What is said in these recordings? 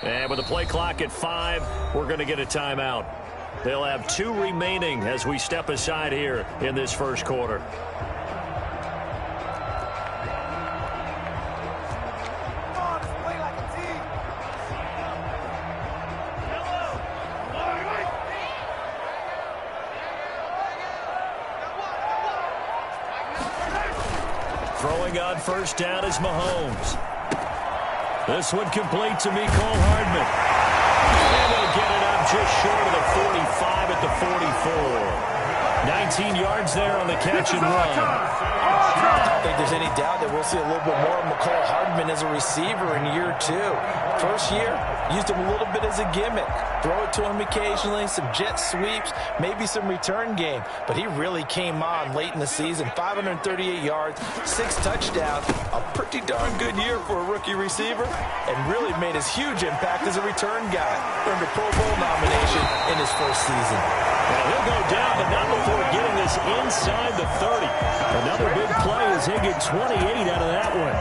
And with the play clock at 5, we're going to get a timeout. They'll have 2 remaining as we step aside here in this first quarter. Throwing on first down is Mahomes. This one complete to Mecole Hardman. And they'll get it up just short of the 45 at the 44. 19 yards there on the catch and run. I don't think there's any doubt that we'll see a little bit more of Mecole Hardman as a receiver in year 2. First year, used him a little bit as a gimmick. Throw it to him occasionally, some jet sweeps, maybe some return game. But he really came on late in the season. 538 yards, 6 touchdowns. A pretty darn good year for a rookie receiver. And really made his huge impact as a return guy. Earned a Pro Bowl nomination in his first season. Well, he'll go down, but not before getting this inside the 30. Another big play as he gets 28 out of that one.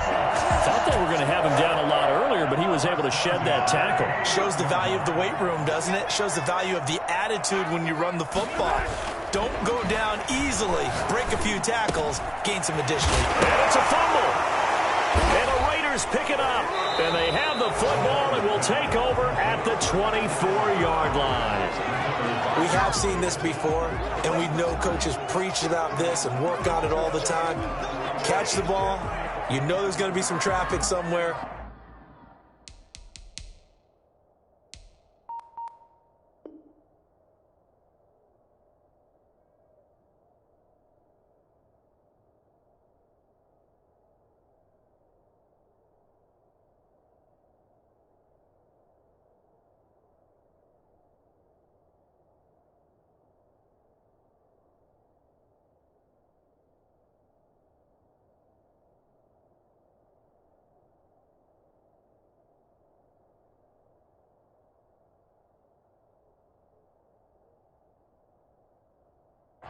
Thought they were going to have him down a lot earlier, but he was able to shed that tackle. Shows the value of the weight room, doesn't it? Shows the value of the attitude when you run the football. Don't go down easily. Break a few tackles. Gain some additional. And it's a fumble. And the Raiders pick it up. And they have the football and will take over at the 24-yard line. We have seen this before, and we know coaches preach about this and work on it all the time. Catch the ball. You know there's going to be some traffic somewhere.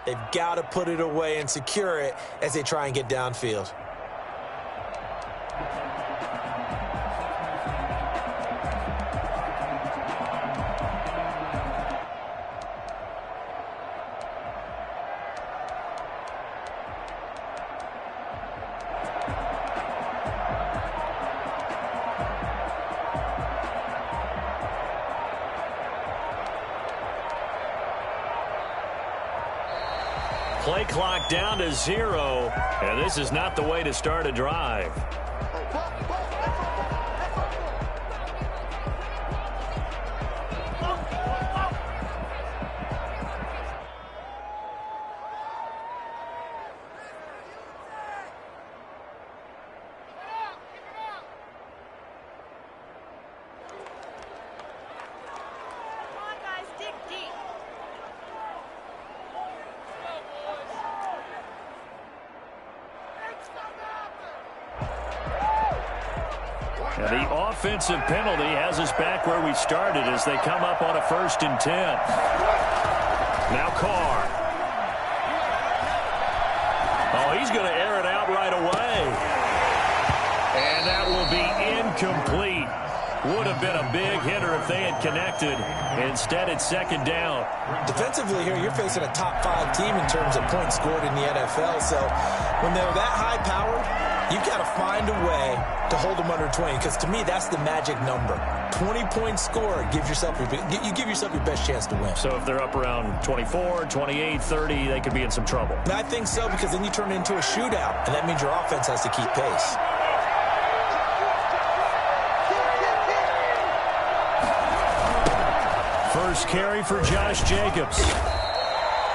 They've got to put it away and secure it as they try and get downfield. Play clock down to 0, and this is not the way to start a drive. And the offensive penalty has us back where we started as they come up on a 1st and 10. Now Carr. Oh, he's going to air it out right away. And that will be incomplete. Would have been a big hitter if they had connected. Instead, it's 2nd down. Defensively here, you're facing a top 5 team in terms of points scored in the NFL. So when they're that high-powered, you've got to find a way to hold them under 20, because to me, that's the magic number. 20-point score, you give yourself your best chance to win. So if they're up around 24, 28, 30, they could be in some trouble. And I think so, because then you turn it into a shootout, and that means your offense has to keep pace. First carry for Josh Jacobs.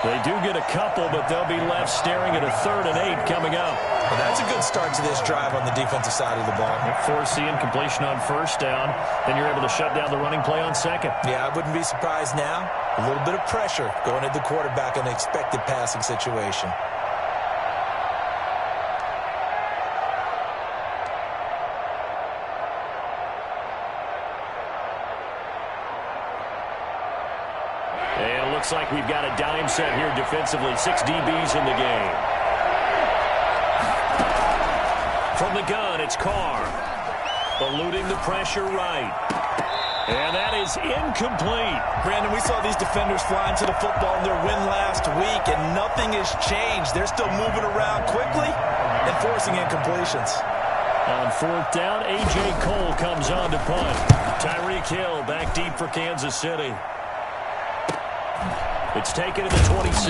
They do get a couple, but they'll be left staring at a 3rd and 8 coming up. Well, that's a good start to this drive on the defensive side of the ball. Forcing completion on 1st down, then you're able to shut down the running play on 2nd. Yeah, I wouldn't be surprised now. A little bit of pressure going at the quarterback in an expected passing situation. And it looks like we've got a dime set here defensively. 6 DBs in the game. From the gun, it's Carr. Eluding the pressure right. And that is incomplete. Brandon, we saw these defenders flying to the football in their win last week, and nothing has changed. They're still moving around quickly and forcing incompletions. On fourth down, A.J. Cole comes on to punt. Tyreek Hill back deep for Kansas City. It's taken at the 26.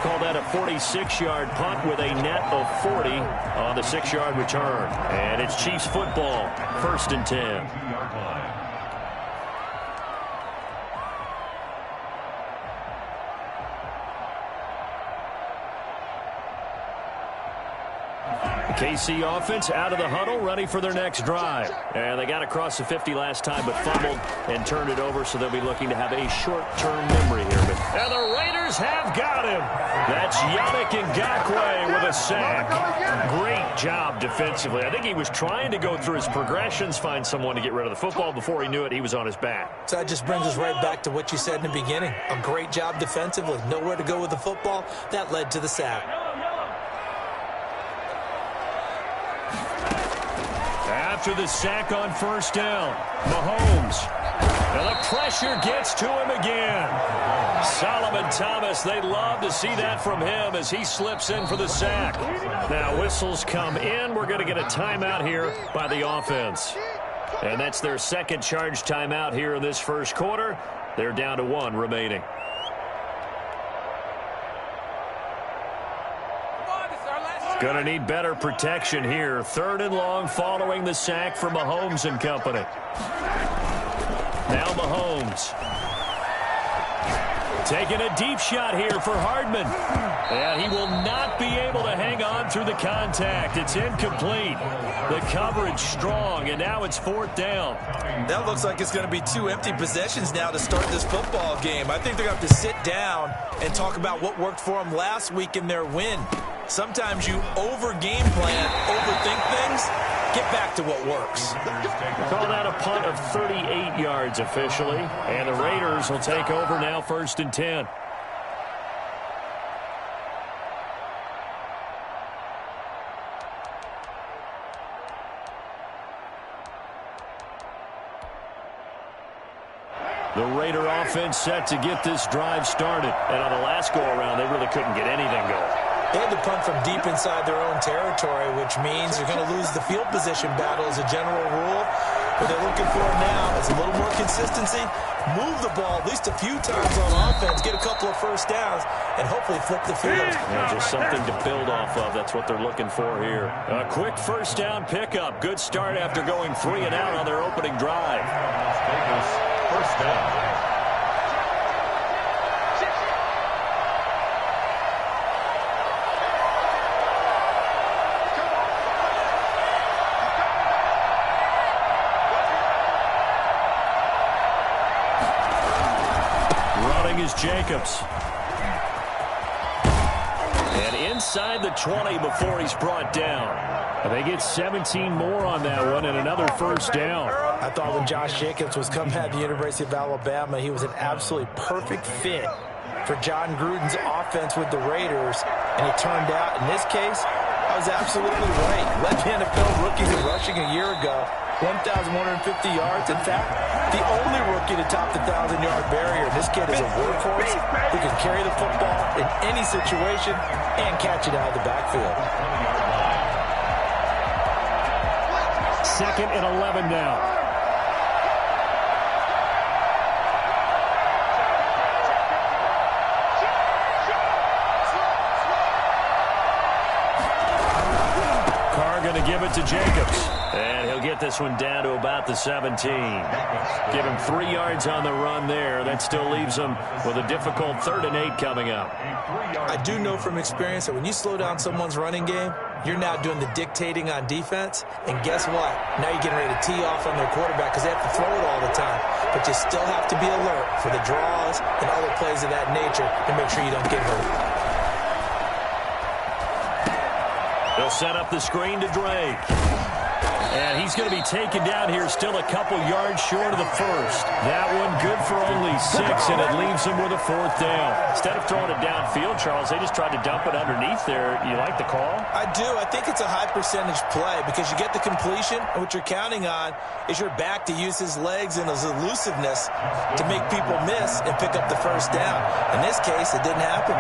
Call that a 46-yard punt with a net of 40 on the 6-yard return. And it's Chiefs football, 1st and 10. KC offense out of the huddle, ready for their next drive. And they got across the 50 last time, but fumbled and turned it over, so they'll be looking to have a short-term memory here. And the Raiders have got him. That's Yannick Ngakoue with a sack. Great job defensively. I think he was trying to go through his progressions, find someone to get rid of the football. Before he knew it, he was on his back. So that just brings us right back to what you said in the beginning. A great job defensively. Nowhere to go with the football. That led to the sack. After the sack on first down, Mahomes. And the pressure gets to him again. Solomon Thomas, they love to see that from him as he slips in for the sack. Now whistles come in. We're going to get a timeout here by the offense. And that's their second charge timeout here in this first quarter. They're down to 1 remaining. Going to need better protection here. 3rd and long following the sack from Mahomes and company. Now Mahomes. Taking a deep shot here for Hardman. And he will not be able to hang on through the contact. It's incomplete. The coverage strong, and now it's 4th down. That looks like it's going to be 2 empty possessions now to start this football game. I think they're going to have to sit down and talk about what worked for them last week in their win. Sometimes you over-game plan, overthink things. Get back to what works. Call that a punt of 38 yards officially. And the Raiders will take over now, 1st and 10. The Raider offense set to get this drive started. And on the last go-around, they really couldn't get anything going. They had to punt from deep inside their own territory, which means you're going to lose the field position battle as a general rule. What they're looking for now is a little more consistency, move the ball at least a few times on offense, get a couple of first downs, and hopefully flip the field. Yeah, just something to build off of. That's what they're looking for here. A quick first down pickup. Good start after going 3 and out on their opening drive. First down. Is Jacobs. And inside the 20 before he's brought down. And they get 17 more on that one and another first down. I thought when Josh Jacobs was coming out of the University of Alabama, he was an absolutely perfect fit for John Gruden's offense with the Raiders. And it turned out, in this case, I was absolutely right. Led the NFL rookies in rushing a year ago. 1,150 yards. In fact, the only rookie to top the 1,000-yard barrier. This kid is a workhorse who can carry the football in any situation and catch it out of the backfield. 2nd and 11 now. Going to give it to Jacobs. And he'll get this one down to about the 17. Give him 3 yards on the run there. That still leaves him with a difficult 3rd and 8 coming up. I do know from experience that when you slow down someone's running game, you're now doing the dictating on defense. And guess what? Now you're getting ready to tee off on their quarterback because they have to throw it all the time. But you still have to be alert for the draws and other plays of that nature and make sure you don't get hurt. They'll set up the screen to Drake. And he's going to be taken down here, still a couple yards short of the first. That one good for only 6, and it leaves him with a 4th down. Instead of throwing it downfield, Charles, they just tried to dump it underneath there. You like the call? I do. I think it's a high percentage play because you get the completion, and what you're counting on is your back to use his legs and his elusiveness to make people miss and pick up the first down. In this case, it didn't happen.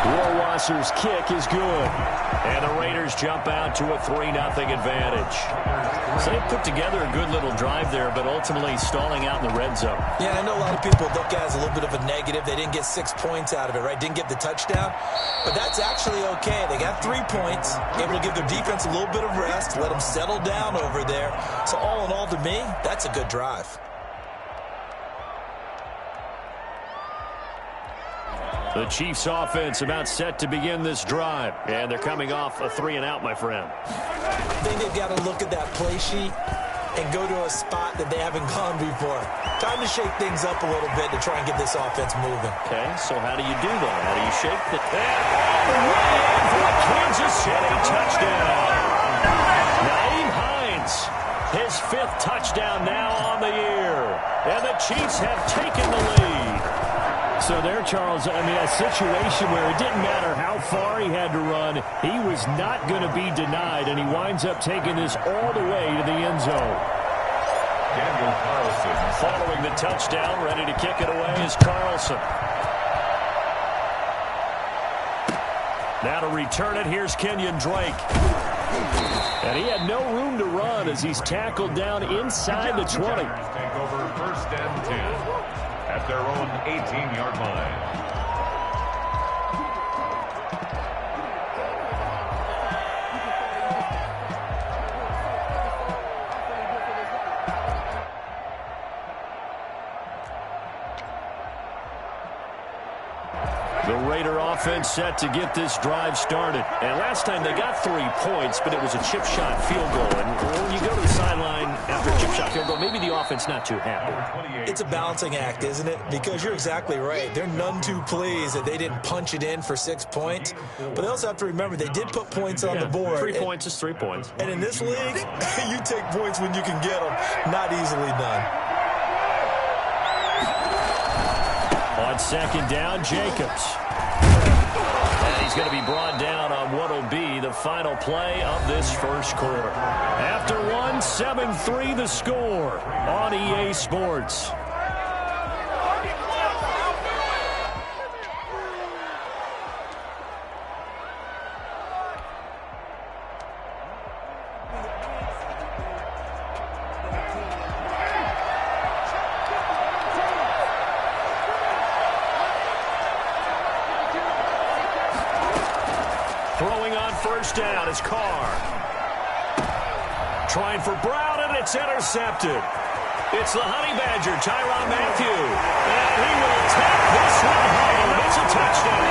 Rohrwasser's kick is good. And the Raiders jump out to a 3-0 advantage. So they put together a good little drive there, but ultimately stalling out in the red zone. Yeah, I know a lot of people look at it as a little bit of a negative. They didn't get 6 points out of it, right? Didn't get the touchdown. But that's actually okay. They got 3 points, able to give their defense a little bit of rest, let them settle down over there. So all in all, to me, that's a good drive. The Chiefs offense about set to begin this drive. And they're coming off a 3-and-out, my friend. I think they've got to look at that play sheet and go to a spot that they haven't gone before. Time to shake things up a little bit to try and get this offense moving. Okay, so how do you do that? How do you shake the all the way in for a Kansas City touchdown? Naeem Hines, his 5th touchdown now on the year. And the Chiefs have taken the lead. So there, Charles, I mean, a situation where it didn't matter how far he had to run, he was not going to be denied, and he winds up taking this all the way to the end zone. Daniel Carlson. Following the touchdown, ready to kick it away is Carlson. Now to return it, here's Kenyon Drake. And he had no room to run as he's tackled down inside the 20. Take over 1st and 10. At their own 18-yard line. The Raider offense set to get this drive started. And last time they got 3 points, but it was a chip shot field goal. And when you go to the sideline after a chip shot field goal, maybe the offense not too happy. It's a balancing act, isn't it? Because you're exactly right. They're none too pleased that they didn't punch it in for 6 points. But they also have to remember they did put points on the board. 3 points is 3 points. And in this league, you take points when you can get them. Not easily done. On 2nd down, Jacobs. And he's going to be brought down on what will be the final play of this first quarter. After 1, 7-3 the score on EA Sports. First down is Carr. Trying for Brown, and it's intercepted. It's the Honey Badger, Tyrann Mathieu. And he will take this one home. It's a touchdown.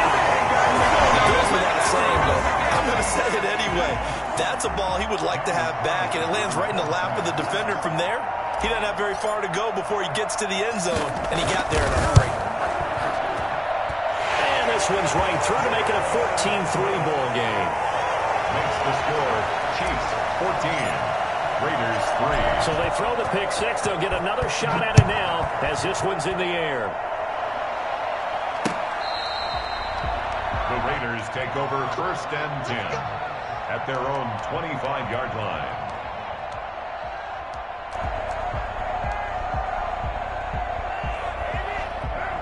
It goes without saying, but I'm going to say it anyway. That's a ball he would like to have back, and it lands right in the lap of the defender from there. He doesn't have very far to go before he gets to the end zone, and he got there in a hurry. And this one's right through to make it a 14-3 ball game. Makes the score Chiefs 14, Raiders 3. So they throw the pick 6. They'll get another shot at it now as this one's in the air. The Raiders take over 1st and 10 at their own 25-yard line.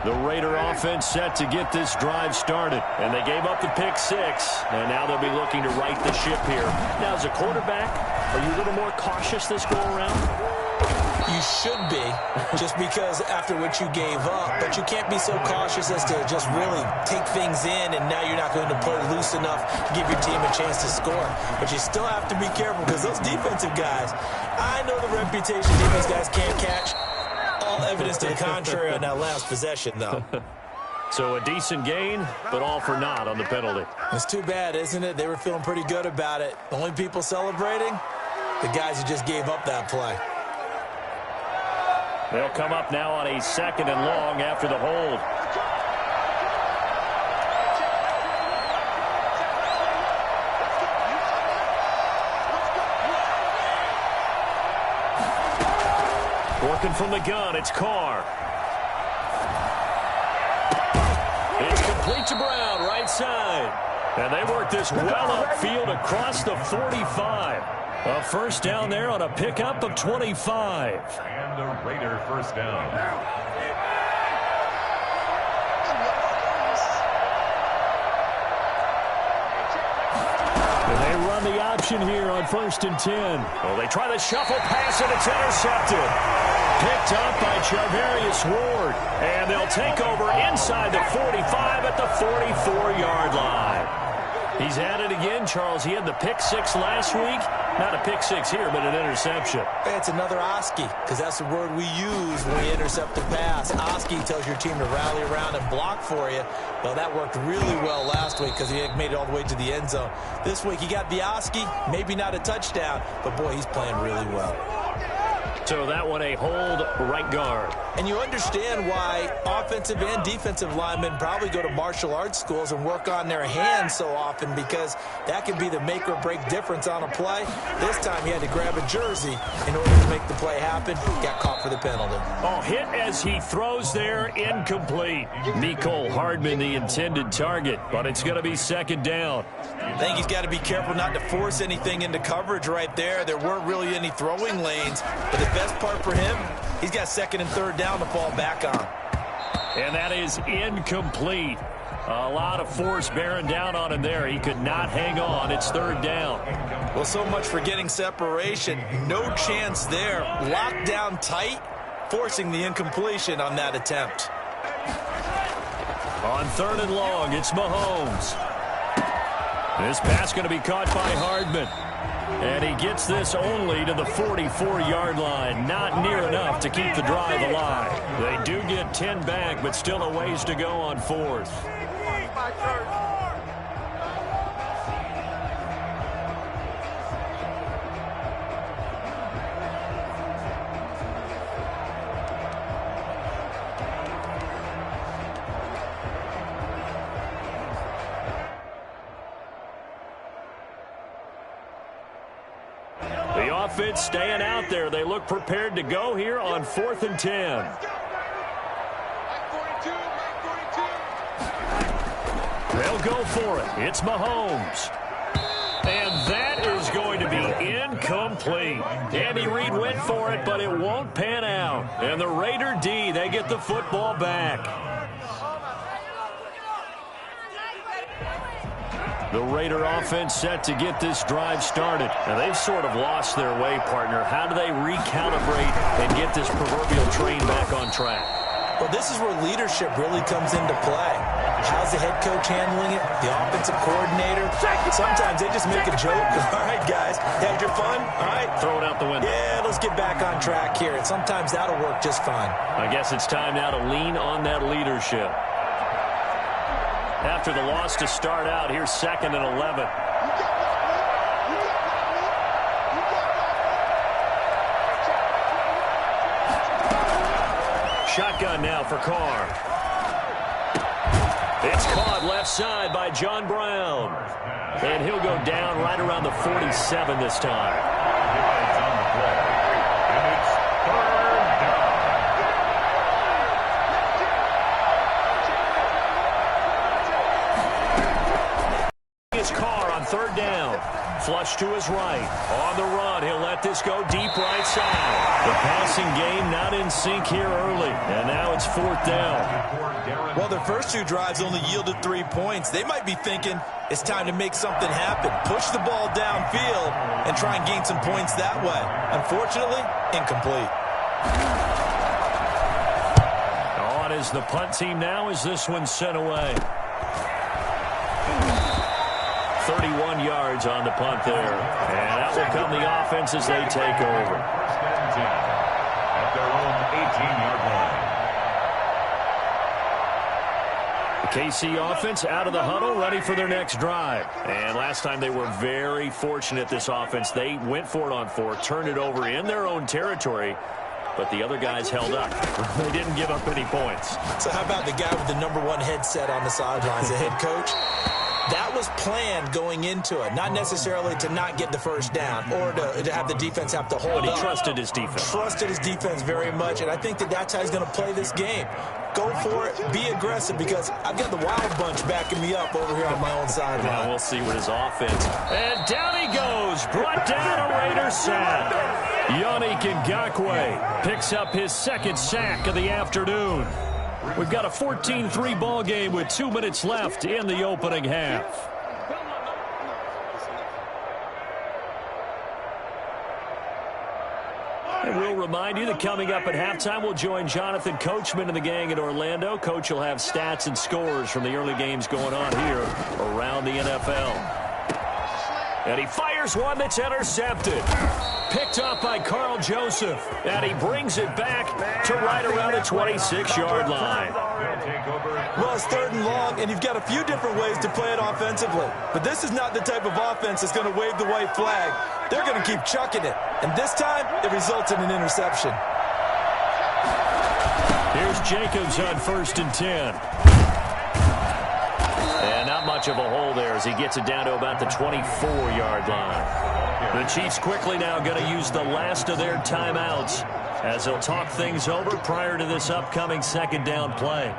The Raider offense set to get this drive started. And they gave up the pick 6. And now they'll be looking to right the ship here. Now, as a quarterback, are you a little more cautious this go-around? You should be, just because after what you gave up. But you can't be so cautious as to just really take things in, and now you're not going to play loose enough to give your team a chance to score. But you still have to be careful because those defensive guys, I know the reputation defense guys can't catch. All evidence to the contrary on that last possession, though. So a decent gain, but all for naught on the penalty. It's too bad, isn't it? They were feeling pretty good about it. The only people celebrating, the guys who just gave up that play. They'll come up now on a 2nd and long after the hold. Working from the gun, it's Carr. It's complete to Brown, right side. And they work this well upfield across the 45. A first down there on a pickup of 25. And a Raider first down. And they run the option here on 1st and 10. Well, they try the shuffle pass, and it's intercepted. Picked up by Charvarius Ward. And they'll take over inside the 45 at the 44-yard line. He's at it again, Charles. He had the pick six last week. Not a pick six here, but an interception. It's another Oski, because that's the word we use when we intercept a pass. Oski tells your team to rally around and block for you. Well, that worked really well last week because he made it all the way to the end zone. This week he got the Oski, maybe not a touchdown, but boy, he's playing really well. So that one a hold right guard. And you understand why offensive and defensive linemen probably go to martial arts schools and work on their hands so often, because that can be the make or break difference on a play. This time he had to grab a jersey in order to make the play happen. Got caught for the penalty. Oh, hit as he throws there, incomplete. Mecole Hardman the intended target, but it's going to be second down. I think he's got to be careful not to force anything into coverage right there. There weren't really any throwing lanes, but the best part for him, he's got second and third down to fall back on. And that is incomplete. A lot of force bearing down on him there. He could not hang on. It's third down. Well, so much for getting separation. No chance there. Locked down tight, forcing the incompletion on that attempt. On third and long, it's Mahomes. This pass going to be caught by Hardman. And he gets this only to the 44-yard line. Not near enough to keep the drive alive. They do get 10 back, but still a ways to go on fourth. The offense staying out there. They look prepared to go here on 4th and 10. They'll go for it. It's Mahomes. And that is going to be incomplete. Andy Reid went for it, but it won't pan out. And the Raider D, they get the football back. The Raider offense set to get this drive started. Now, they've sort of lost their way, partner. How do they recalibrate and get this proverbial train back on track? Well, this is where leadership really comes into play. How's the head coach handling it? The offensive coordinator? Sometimes they just make a joke. All right, guys, had your fun? All right. Throw it out the window. Yeah, let's get back on track here. And sometimes that'll work just fine. I guess it's time now to lean on that leadership. After the loss to start out, here's 2nd and 11. Shotgun now for Carr. It's caught left side by John Brown. And he'll go down right around the 47 this time. Third down. Flush to his right. On the run, he'll let this go deep right side. The passing game not in sync here early. And now it's 4th down. Well, their first two drives only yielded 3 points. They might be thinking it's time to make something happen. Push the ball downfield and try and gain some points that way. Unfortunately, incomplete. On is the punt team now as this one's sent away. 31 yards on the punt there. And out will come the offense as they take over. At their own 18-yard line. The KC offense out of the huddle, ready for their next drive. And last time they were very fortunate, this offense. They went for it on 4, turned it over in their own territory, but the other guys held up. They didn't give up any points. So how about the guy with the #1 headset on the sidelines, the head coach? That was planned going into it, not necessarily to not get the first down or to have the defense have to hold up. But he trusted his defense. Trusted his defense very much, and I think that's how he's going to play this game. Go for it, be aggressive, because I've got the wild bunch backing me up over here on my own sideline. Now we'll see what his offense. And down he goes, brought down a Raiders sack. Yannick Ngakoue picks up his second sack of the afternoon. We've got a 14-3 ball game with 2 minutes left in the opening half. And we'll remind you that coming up at halftime, we'll join Jonathan Coachman and the gang in Orlando. Coach will have stats and scores from the early games going on here around the NFL. And he fires one that's intercepted. Picked up by Carl Joseph. And he brings it back to right around the 26-yard line. Well, it's 3rd and long, and you've got a few different ways to play it offensively. But this is not the type of offense that's going to wave the white flag. They're going to keep chucking it. And this time, it results in an interception. Here's Jacobs on 1st and 10. And not much of a hole there as he gets it down to about the 24-yard line. The Chiefs quickly now going to use the last of their timeouts as they'll talk things over prior to this upcoming 2nd down play.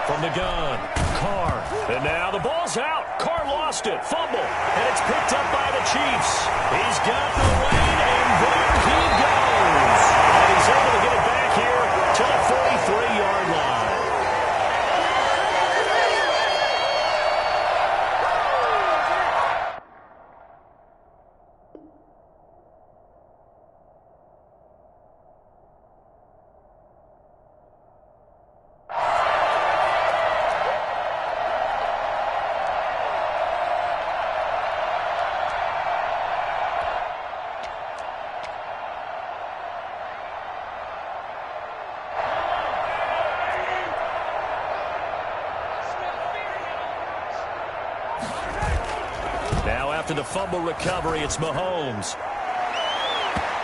From the gun, Carr, and now the ball's out. Carr lost it, fumble, and it's picked up by the Chiefs. He's got the lane, and there he goes. And he's able to get it back here to the 43-yard line. Now after the fumble recovery, it's Mahomes.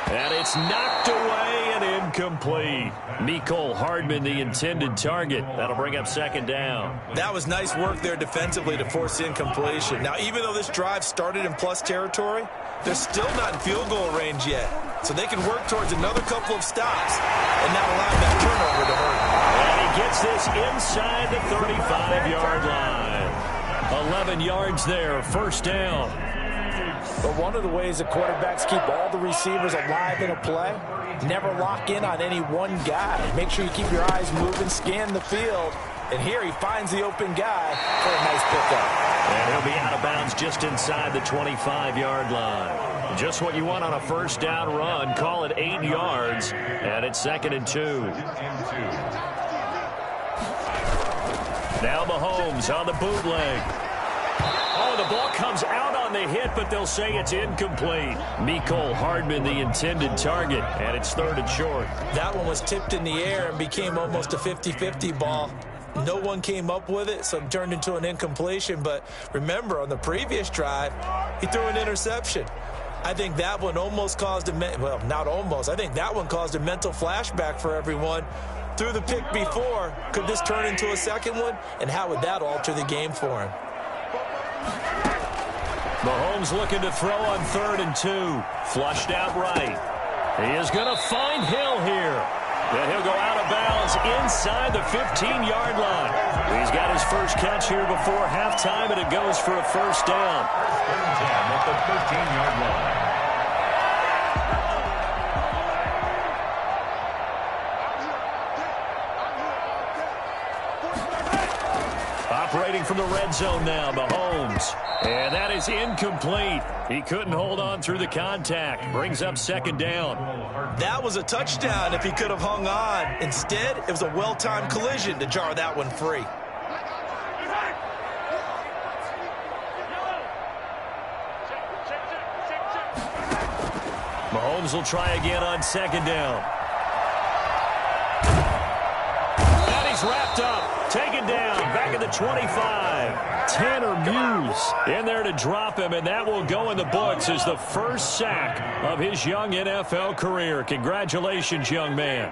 And it's knocked away and incomplete. Mecole Hardman, the intended target. That'll bring up 2nd down. That was nice work there defensively to force incompletion. Now, even though this drive started in plus territory, they're still not in field goal range yet. So they can work towards another couple of stops and not allow that turnover to hurt. And he gets this inside the 35-yard line. 11 yards there, 1st down. But one of the ways that quarterbacks keep all the receivers alive in a play, never lock in on any one guy. Make sure you keep your eyes moving, scan the field. And here he finds the open guy for a nice pickup. And he'll be out of bounds just inside the 25-yard line. Just what you want on a 1st down run. Call it 8 yards, and it's 2nd and 2. Now Mahomes on the bootleg. Oh, the ball comes out on the hit, but they'll say it's incomplete. Mecole Hardman, the intended target, and it's 3rd and short. That one was tipped in the air and became almost a 50-50 ball. No one came up with it, so it turned into an incompletion. But remember, on the previous drive, he threw an interception. I think that one almost caused well, not almost. I think that one caused a mental flashback for everyone. Threw the pick before. Could this turn into a second one? And how would that alter the game for him? Mahomes looking to throw on 3rd and 2. Flushed out right. He is going to find Hill here. And he'll go out of bounds inside the 15-yard line. He's got his first catch here before halftime, and it goes for a 1st down. 1st and 10 at the 15-yard line. Operating from the red zone now, Mahomes. And that is incomplete. He couldn't hold on through the contact. Brings up 2nd down. That was a touchdown if he could have hung on. Instead, it was a well-timed collision to jar that one free. Mahomes will try again on second down. And he's wrapped up. Taken down. Back at the 25. Tanner Muse in there to drop him, and that will go in the books as the first sack of his young NFL career. Congratulations, young man.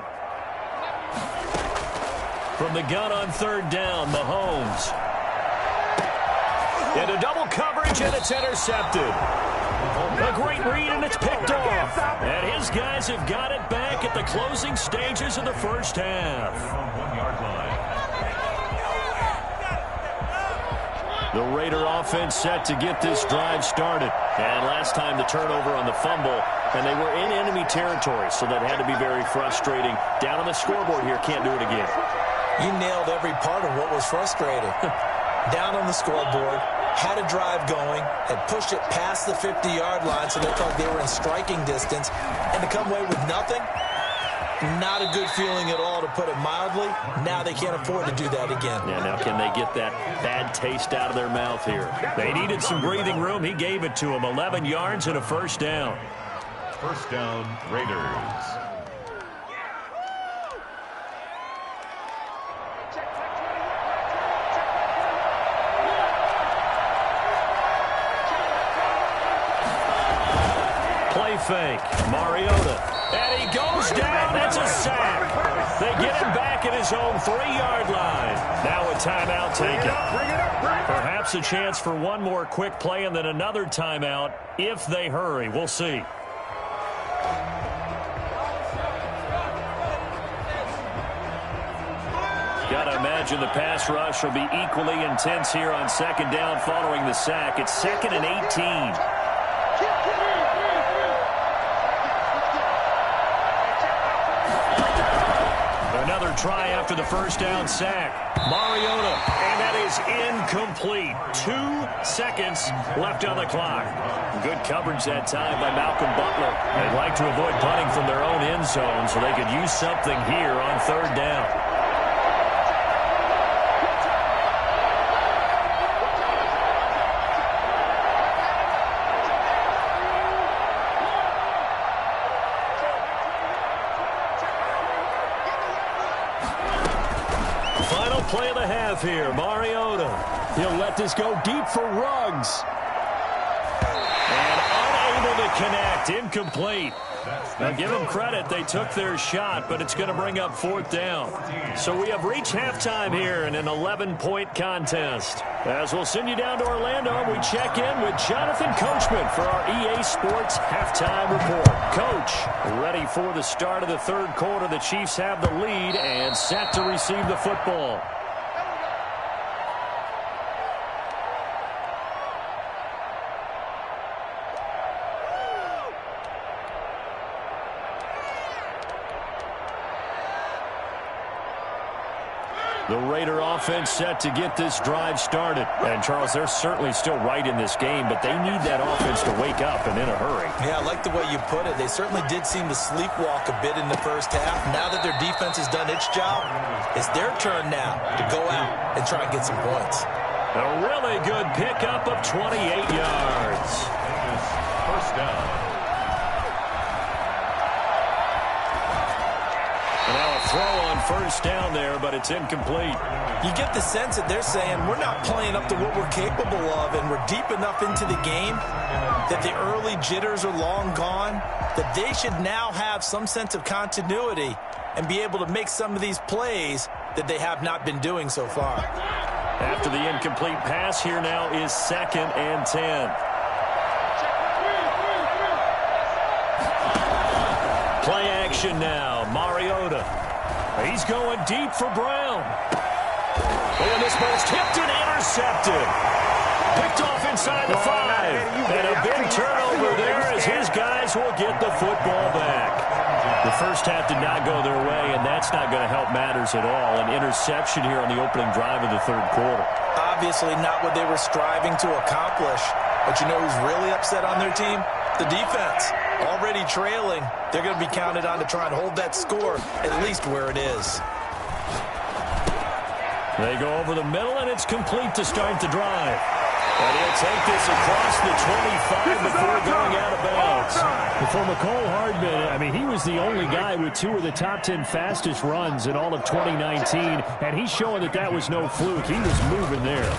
From the gun on third down, Mahomes. Into double coverage, and it's intercepted. A great read, and it's picked off. And his guys have got it back at the closing stages of the first half. The Raider offense set to get this drive started. And last time the turnover on the fumble, and they were in enemy territory, so that had to be very frustrating. Down on the scoreboard here, can't do it again. You nailed every part of what was frustrating. Down on the scoreboard, had a drive going, had pushed it past the 50-yard line, so they thought they were in striking distance, and to come away with nothing, not a good feeling at all, to put it mildly. Now they can't afford to do that again. Yeah, now can they get that bad taste out of their mouth here? They needed some breathing room. He gave it to them. 11 yards and a first down. First down, Raiders. Fake. Mariota. And he goes down. That's a sack. They get him back at his own 3-yard line. Now a timeout taken. Perhaps a chance for one more quick play and then another timeout if they hurry. We'll see. Got to imagine the pass rush will be equally intense here on second down following the sack. It's 2nd and 18. Another try after the first down sack. Mariota, and that is incomplete. 2 seconds left on the clock. Good coverage that time by Malcolm Butler. They'd like to avoid punting from their own end zone, so they could use something here on third down. Play of the half here. Mariota. He'll let this go deep for Ruggs. And unable to connect. Incomplete. Now give them credit. They took their shot, but it's going to bring up 4th down. So we have reached halftime here in an 11-point contest. As we'll send you down to Orlando, we check in with Jonathan Coachman for our EA Sports Halftime Report. Coach, ready for the start of the third quarter. The Chiefs have the lead and set to receive the football. The Raider offense set to get this drive started. And, Charles, they're certainly still right in this game, but they need that offense to wake up and in a hurry. Yeah, I like the way you put it. They certainly did seem to sleepwalk a bit in the first half. Now that their defense has done its job, it's their turn now to go out and try and get some points. A really good pickup of 28 yards. First down. Throw on first down there, but it's incomplete. You get the sense that they're saying we're not playing up to what we're capable of, and we're deep enough into the game that the early jitters are long gone, that they should now have some sense of continuity and be able to make some of these plays that they have not been doing so far. After the incomplete pass, here now is 2nd and 10. Play action now. Mariota. He's going deep for Brown. And this ball's tipped and intercepted. Picked off inside the 5. And a big turnover there as his guys will get the football back. The first half did not go their way, and that's not going to help matters at all. An interception here on the opening drive of the third quarter. Obviously not what they were striving to accomplish. But you know who's really upset on their team? The defense. Already trailing, they're going to be counted on to try and hold that score at least where it is. They go over the middle, and it's complete to start the drive. And he'll take this across the 25 before going out of bounds. For McCole Hardman, I mean, he was the only guy with 2 of the top 10 fastest runs in all of 2019, and he's showing that that was no fluke. He was moving there.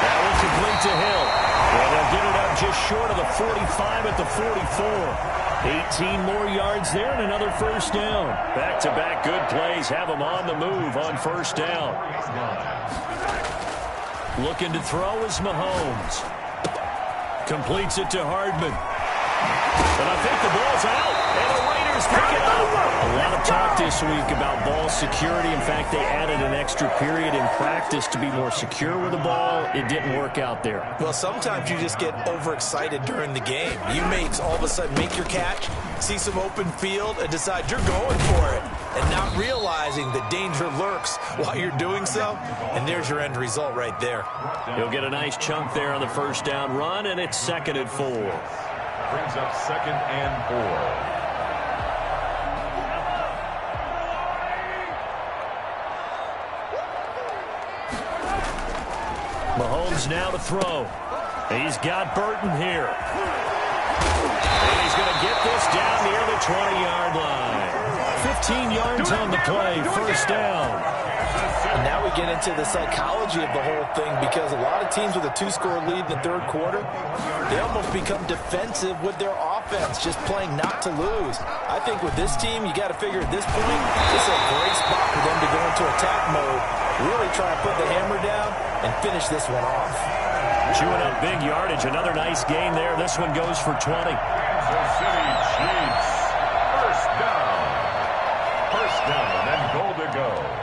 That one complete to Hill. And they'll get it up just short of the 45 at the 44. 18 more yards there and another first down. Back-to-back good plays have them on the move on first down. Looking to throw is Mahomes. Completes it to Hardman. But I think the ball's out, and the Raiders pick it up. A lot of talk this week about ball security. In fact, they added an extra period in practice to be more secure with the ball. It didn't work out there. Well, sometimes you just get overexcited during the game. You may all of a sudden make your catch, see some open field, and decide you're going for it, and not realizing the danger lurks while you're doing so, and there's your end result right there. He'll get a nice chunk there on the first down run, and it's 2nd and 4. Brings up 2nd and 4. Mahomes now to throw. He's got Burton here. And he's going to get this down near the 20-yard line. 15 yards on the play, first down. And now we get into the psychology of the whole thing, because a lot of teams with a 2-score lead in the third quarter, they almost become defensive with their offense, just playing not to lose. I think with this team, you got to figure at this point, this is a great spot for them to go into attack mode, really try to put the hammer down and finish this one off. Chewing up big yardage, another nice gain there. This one goes for 20. Kansas City Chiefs. First down. First down and goal to go.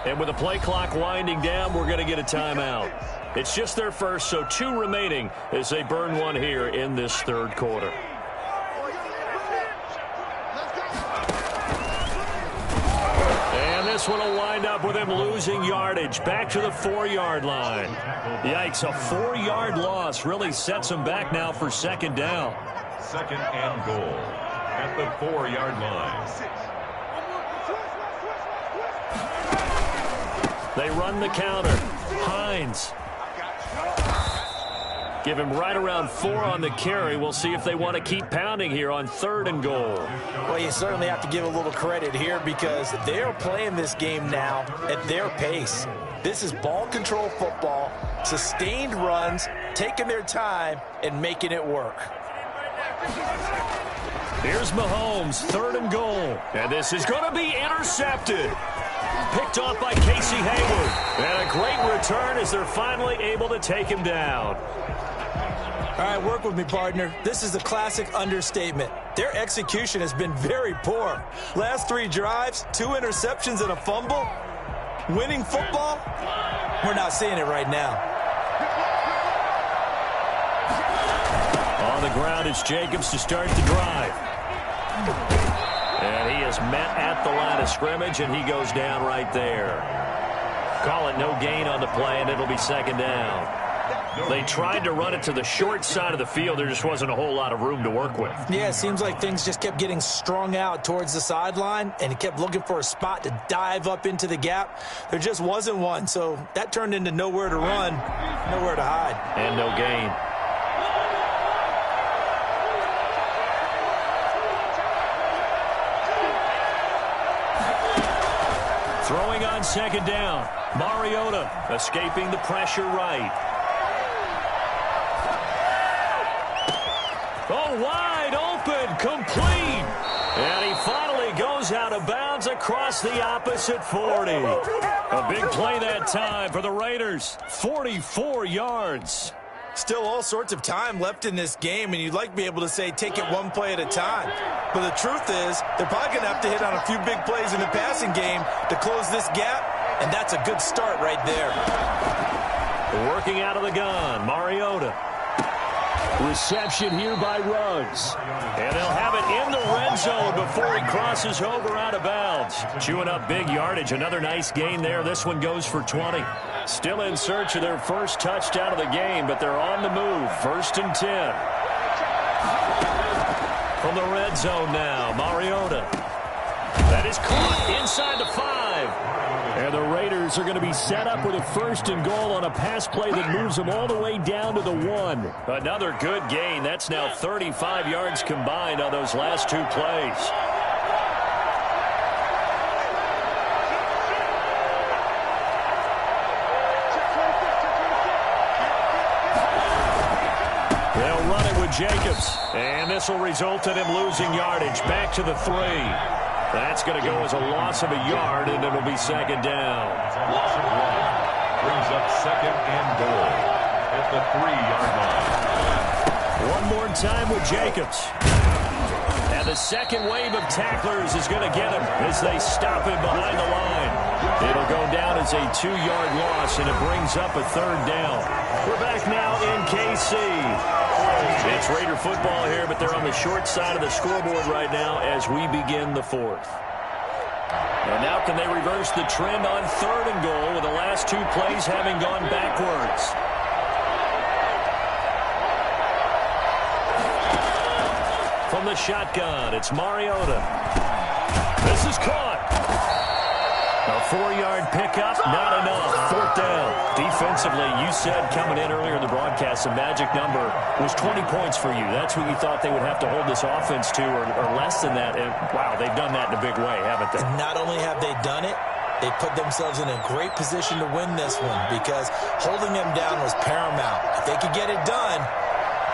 And with the play clock winding down, we're going to get a timeout. It's just their first, so 2 remaining as they burn one here in this third quarter. And this one will wind up with him losing yardage back to the 4-yard line. Yikes, a 4-yard loss really sets him back now for 2nd down. 2nd and goal at the 4-yard line. They run the counter. Hines. Give him right around 4 on the carry. We'll see if they want to keep pounding here on 3rd and goal. Well, you certainly have to give a little credit here, because they're playing this game now at their pace. This is ball control football, sustained runs, taking their time and making it work. Here's Mahomes, 3rd and goal. And this is going to be intercepted. Picked off by Casey Hayward. And a great return as they're finally able to take him down. All right, work with me, partner. This is a classic understatement. Their execution has been very poor. Last 3 drives, 2 interceptions and a fumble. Winning football? We're not seeing it right now. On the ground, it's Jacobs to start the drive. And he is met at the line of scrimmage, and he goes down right there. Call it no gain on the play, and it'll be 2nd down. They tried to run it to the short side of the field. There just wasn't a whole lot of room to work with. Yeah, it seems like things just kept getting strung out towards the sideline, and he kept looking for a spot to dive up into the gap. There just wasn't one, so that turned into nowhere to run, nowhere to hide. And no gain. Throwing on 2nd down. Mariota escaping the pressure right. Oh, wide open, complete. And he finally goes out of bounds across the opposite 40. A big play that time for the Raiders. 44 yards. Still all sorts of time left in this game, and you'd like to be able to say take it one play at a time. But the truth is, they're probably going to have to hit on a few big plays in the passing game to close this gap, and that's a good start right there. Working out of the gun, Mariota. Reception here by Ruggs. And they'll have it in the red zone before he crosses over out of bounds. Chewing up big yardage. Another nice gain there. This one goes for 20. Still in search of their first touchdown of the game, but they're on the move. 1st and 10. From the red zone now, Mariota. That is caught inside the 5. And the Raiders are going to be set up with a 1st and goal on a pass play that moves them all the way down to the 1. Another good gain. That's now 35 yards combined on those last 2 plays. They'll run it with Jacobs. And this will result in him losing yardage. Back to the 3. That's going to go as a loss of a yard, and it'll be 2nd down. Loss of 1 brings up 2nd and goal at the 3-yard line. One more time with Jacobs. And the second wave of tacklers is going to get him as they stop him behind the line. It'll go down as a 2-yard loss, and it brings up a 3rd down. We're back now in KC. It's Raider football here, but they're on the short side of the scoreboard right now as we begin the 4th. And now can they reverse the trend on 3rd and goal with the last 2 plays having gone backwards? From the shotgun, it's Mariota. This is caught. A 4-yard pickup, not enough. 4th down. Defensively, you said coming in earlier in the broadcast, the magic number was 20 points for you. That's what you thought they would have to hold this offense to, or less than that. And, wow, they've done that in a big way, haven't they? Not only have they done it, they put themselves in a great position to win this one because holding them down was paramount. If they could get it done,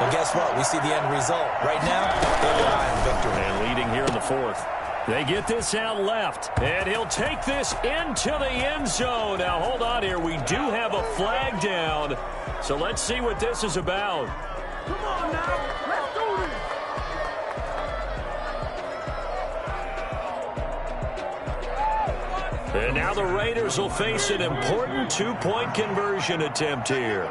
well, guess what? We see the end result. Right now, they rely on victory. And leading here in the 4th. They get this out left, and he'll take this into the end zone. Now, hold on here. We do have a flag down, so let's see what this is about. Come on now. Let's do this. And now the Raiders will face an important 2-point conversion attempt here.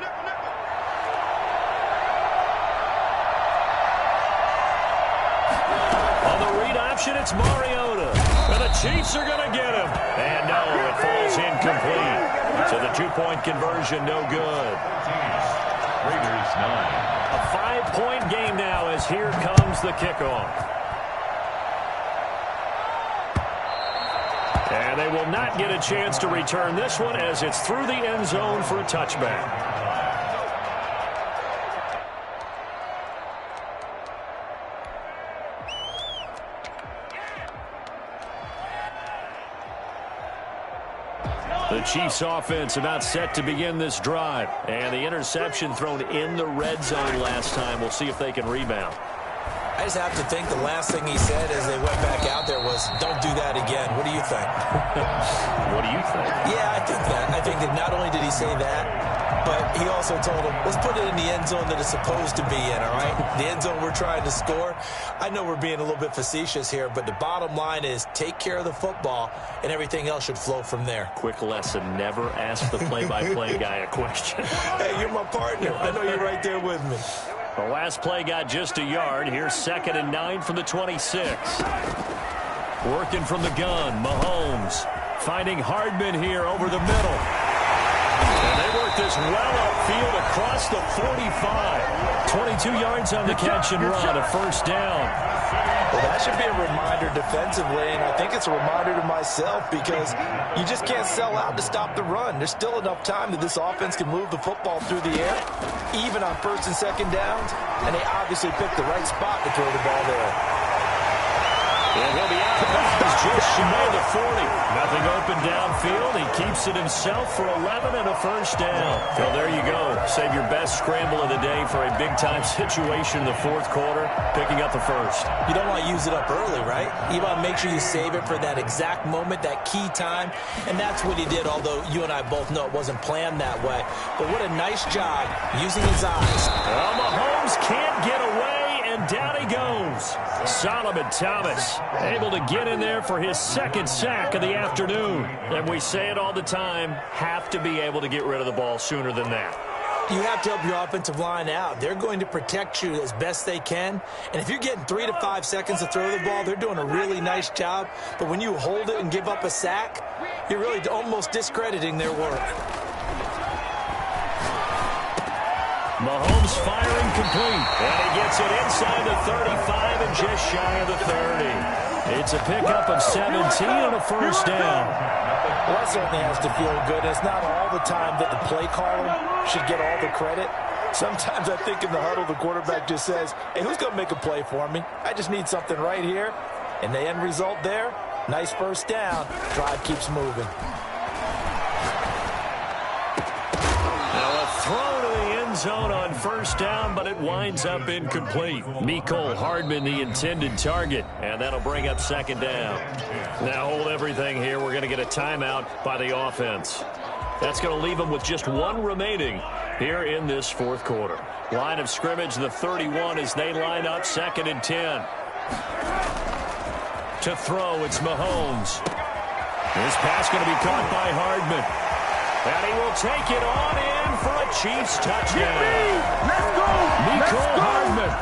It's Mariota. And the Chiefs are going to get him. And no, it falls incomplete. So the 2-point conversion, no good. Raiders 9. A 5-point game now as here comes the kickoff. And they will not get a chance to return this one as it's through the end zone for a touchback. The Chiefs offense about set to begin this drive. And the interception thrown in the red zone last time. We'll see if they can rebound. I just have to think the last thing he said as they went back out there was, don't do that again. What do you think? What do you think? Yeah, I think that. I think that not only did he say that, but he also told him, let's put it in the end zone that it's supposed to be in, all right? The end zone we're trying to score. I know we're being a little bit facetious here, but the bottom line is take care of the football, and everything else should flow from there. Quick lesson, never ask the play-by-play guy a question. Hey, you're my partner. I know you're right there with me. The last play got just a yard. Here's 2nd and 9 from the 26. Working from the gun, Mahomes finding Hardman here over the middle. And they work this well upfield across the 45. 22 yards on the catch and run, a 1st down. Well, that should be a reminder defensively, and I think it's a reminder to myself because you just can't sell out to stop the run. There's still enough time that this offense can move the football through the air, even on 1st and 2nd downs, and they obviously picked the right spot to throw the ball there. And he'll be out of bounds just shy of the 40. Nothing open downfield. He keeps it himself for 11 and a 1st down. Well, there you go. Save your best scramble of the day for a big-time situation in the 4th quarter, picking up the 1st. You don't want to use it up early, right? You want to make sure you save it for that exact moment, that key time, and that's what he did, although you and I both know it wasn't planned that way. But what a nice job using his eyes. Well, Mahomes can't get away, and down he goes. Solomon Thomas able to get in there for his 2nd sack of the afternoon. And we say it all the time, have to be able to get rid of the ball sooner than that. You have to help your offensive line out. They're going to protect you as best they can. And if you're getting 3 to 5 seconds to throw the ball, they're doing a really nice job. But when you hold it and give up a sack, you're really almost discrediting their work. Mahomes firing complete. And he gets it inside the 35 and just shy of the 30. It's a pickup of 17 and a first down. Well, that certainly has to feel good. It's not all the time that the play caller should get all the credit. Sometimes I think in the huddle, the quarterback just says, hey, who's going to make a play for me? I just need something right here. And the end result there, nice first down. Drive keeps moving. Now a throw to the end zone on first down, but it winds up incomplete. Mecole Hardman, the intended target, and that'll bring up second down. Now hold everything here. We're going to get a timeout by the offense. That's going to leave them with just one remaining here in this fourth quarter. Line of scrimmage, the 31 as they line up, 2nd and 10. To throw, it's Mahomes. This pass going to be caught by Hardman. And he will take it on in for a Chiefs touchdown. Let's go! Mecole Hardman,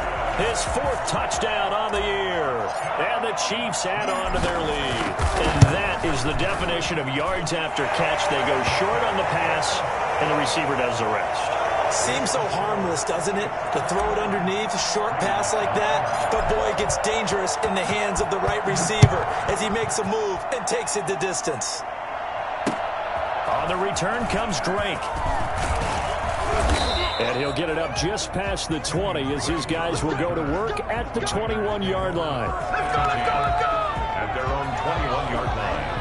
his 4th touchdown on the year. And the Chiefs add on to their lead. And that is the definition of yards after catch. They go short on the pass, and the receiver does the rest. Seems so harmless, doesn't it? To throw it underneath, a short pass like that. But, boy, it gets dangerous in the hands of the right receiver as he makes a move and takes it the distance. On the return comes Drake. And he'll get it up just past the 20 as his guys will go to work at the 21-yard line. Let's go, let's go, let's go! At their own 21-yard line.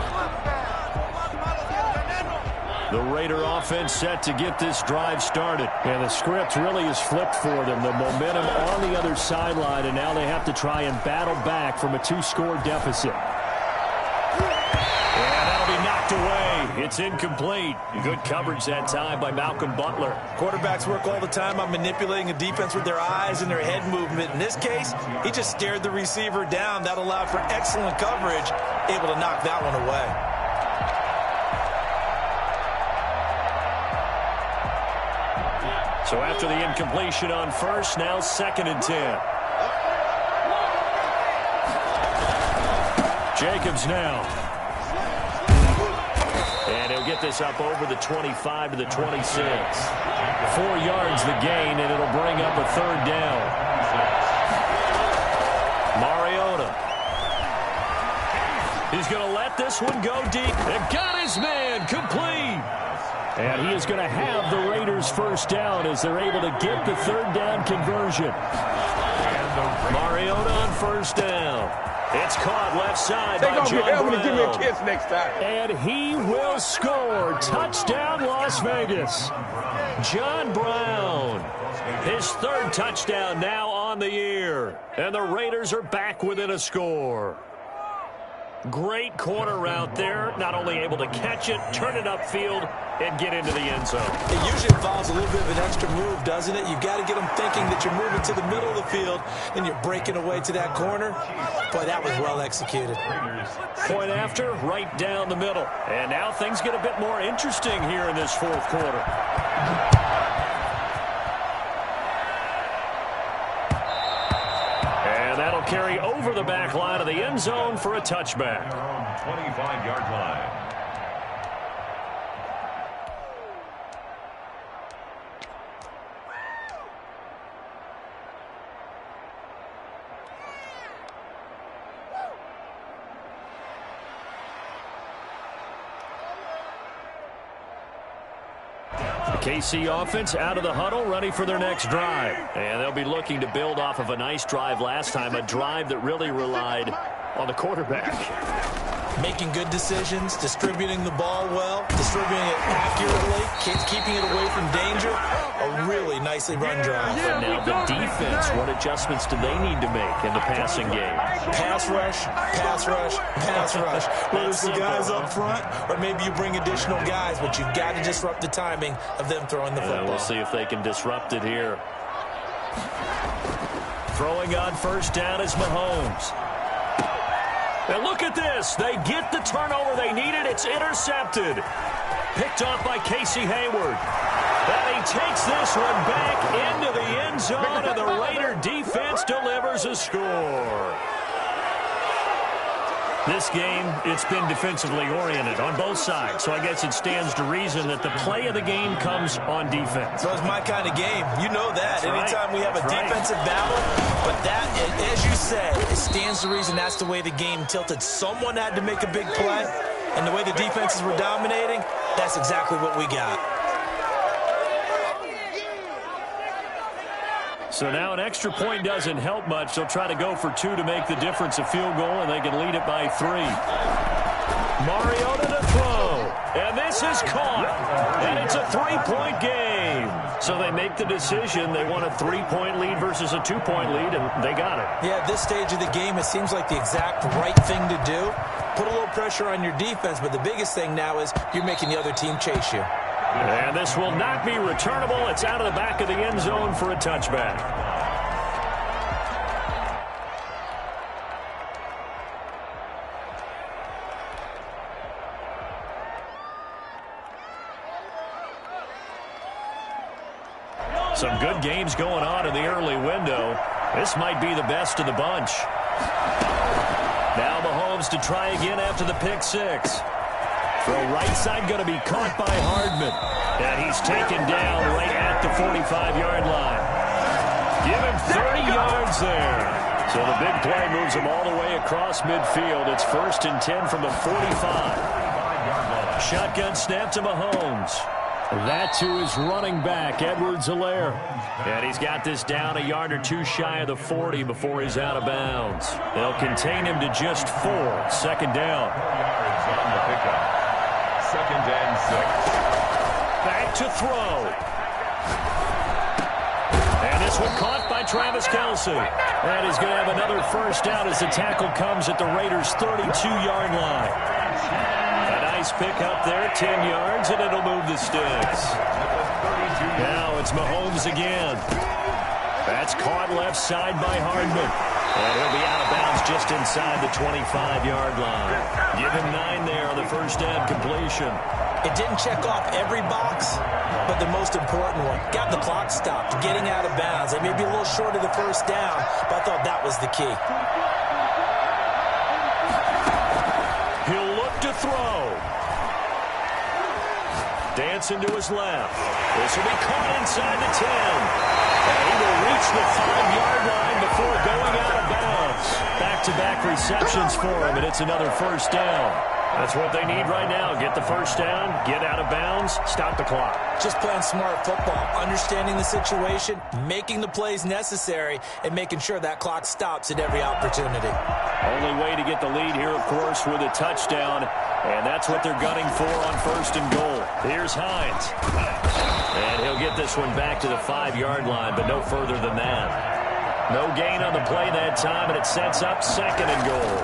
The Raider offense set to get this drive started. And the script really is flipped for them. The momentum on the other sideline, and now they have to try and battle back from a 2-score deficit. And that'll be knocked away. It's incomplete. Good coverage that time by Malcolm Butler. Quarterbacks work all the time on manipulating a defense with their eyes and their head movement. In this case, he just stared the receiver down. That allowed for excellent coverage, able to knock that one away. So after the incompletion on first, now 2nd and 10. Jacobs now. And he'll get this up over the 25 to the 26. 4 yards the gain, and it'll bring up a 3rd down. Mariota. He's going to let this one go deep. And got his man complete. And he is going to have the Raiders' first down as they're able to get the 3rd down conversion. Mariota on first down. It's caught left side by John Brown. Give me a kiss next time. And he will score. Touchdown, Las Vegas. John Brown. His 3rd touchdown now on the year. And the Raiders are back within a score. Great corner route there. Not only able to catch it, turn it upfield, and get into the end zone. It usually involves a little bit of an extra move, doesn't it? You've got to get them thinking that you're moving to the middle of the field, and you're breaking away to that corner. Boy, that was well executed. Point after, right down the middle. And now things get a bit more interesting here in this 4th quarter. And that'll carry over the back line of the end zone for a touchback. 25-yard line. KC offense out of the huddle, ready for their next drive. And they'll be looking to build off of a nice drive last time, a drive that really relied on the quarterback. Making good decisions, distributing the ball well, distributing it accurately, keeping it away from danger. A really nicely run drive. And now the defense, what adjustments do they need to make in the passing game? Pass rush, pass rush, pass rush. Whether it's the guys up front or maybe you bring additional guys, but you've got to disrupt the timing of them throwing the football. We'll see if they can disrupt it here. Throwing on first down is Mahomes. And look at this. They get the turnover they needed. It's intercepted. Picked off by Casey Hayward. And he takes this one back into the end zone, and the Raider defense delivers a score. This game, it's been defensively oriented on both sides, so I guess it stands to reason that the play of the game comes on defense. So it's my kind of game. You know that. That's Anytime right. we have a defensive battle, but that, as you say, it stands to reason that's the way the game tilted. Someone had to make a big play, and the way the defenses were dominating, that's exactly what we got. So now an extra point doesn't help much. They'll try to go for 2 to make the difference a field goal, and they can lead it by 3. Mariota to throw, and this is caught, and it's a 3-point game. So they make the decision. They want a 3-point lead versus a 2-point lead, and they got it. Yeah, at this stage of the game, it seems like the exact right thing to do. Put a little pressure on your defense, but the biggest thing now is you're making the other team chase you. And this will not be returnable. It's out of the back of the end zone for a touchback. Some good games going on in the early window. This might be the best of the bunch. Now Mahomes to try again after the pick 6. Throw right side going to be caught by Hardman. And he's taken down right at the 45-yard line. Give him 30 yards there. So the big play moves him all the way across midfield. It's 1st and 10 from the 45. Shotgun snap to Mahomes. That to his running back, Edwards-Helaire. And he's got this down a yard or 2 shy of the 40 before he's out of bounds. They'll contain him to just 4. 2nd down. Yards on the pickup. 2nd and 6. Back to throw. And this one caught by Travis Kelce. And he's going to have another 1st down as the tackle comes at the Raiders' 32-yard line. A nice pick up there, 10 yards, and it'll move the sticks. Now it's Mahomes again. That's caught left side by Hardman. And he'll be out of bounds just inside the 25-yard line. Give him 9 there on the 1st down completion. It didn't check off every box, but the most important one. Got the clock stopped, getting out of bounds. It may be a little short of the 1st down, but I thought that was the key. He'll look to throw. Dancing to his left. This will be caught inside the 10. And he will reach the 5-yard line before going out of bounds. Back-to-back receptions for him, and it's another 1st down. That's what they need right now. Get the 1st down, get out of bounds, stop the clock. Just playing smart football, understanding the situation, making the plays necessary, and making sure that clock stops at every opportunity. Only way to get the lead here, of course, with a touchdown, and that's what they're gunning for on 1st and goal. Here's Hines. And he'll get this one back to the 5-yard line, but no further than that. No gain on the play that time, and it sets up 2nd and goal.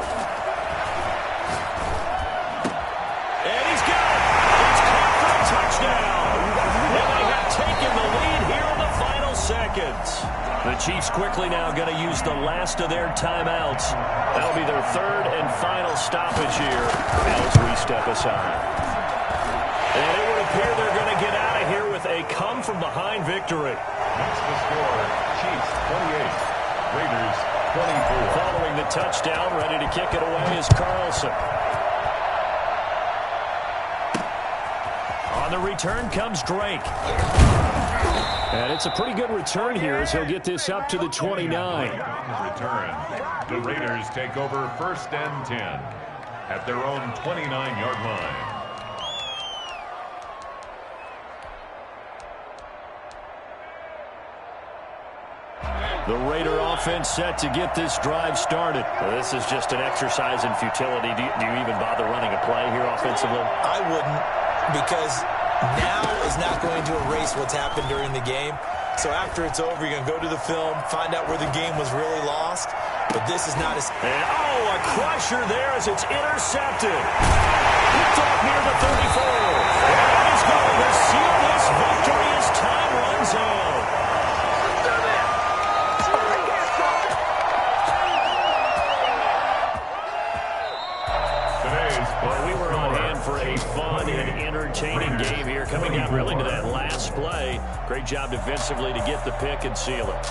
And he's got it. It's caught for a touchdown. And they have taken the lead here in the final seconds. The Chiefs quickly now going to use the last of their timeouts. That'll be their 3rd and final stoppage here as we step aside. And it would appear they're going to get out of here with a come-from-behind victory. That's the score. Chiefs 28, Raiders 24. Following the touchdown, ready to kick it away is Carlson. On the return comes Drake. And it's a pretty good return here as he'll get this up to the 29. Return. The Raiders take over 1st and 10 at their own 29-yard line. The Raider offense set to get this drive started. Well, this is just an exercise in futility. Do you even bother running a play here offensively? I wouldn't, because now is not going to erase what's happened during the game. So after it's over, you're going to go to the film, find out where the game was really lost. But this is not as... And, a crusher there as it's intercepted. Picked off near the 34. And he's going to seal this victory as time runs out. Today's Well, we were on hand for a fun and entertaining game here, coming down really to that last play. Great job defensively to get the pick and seal it.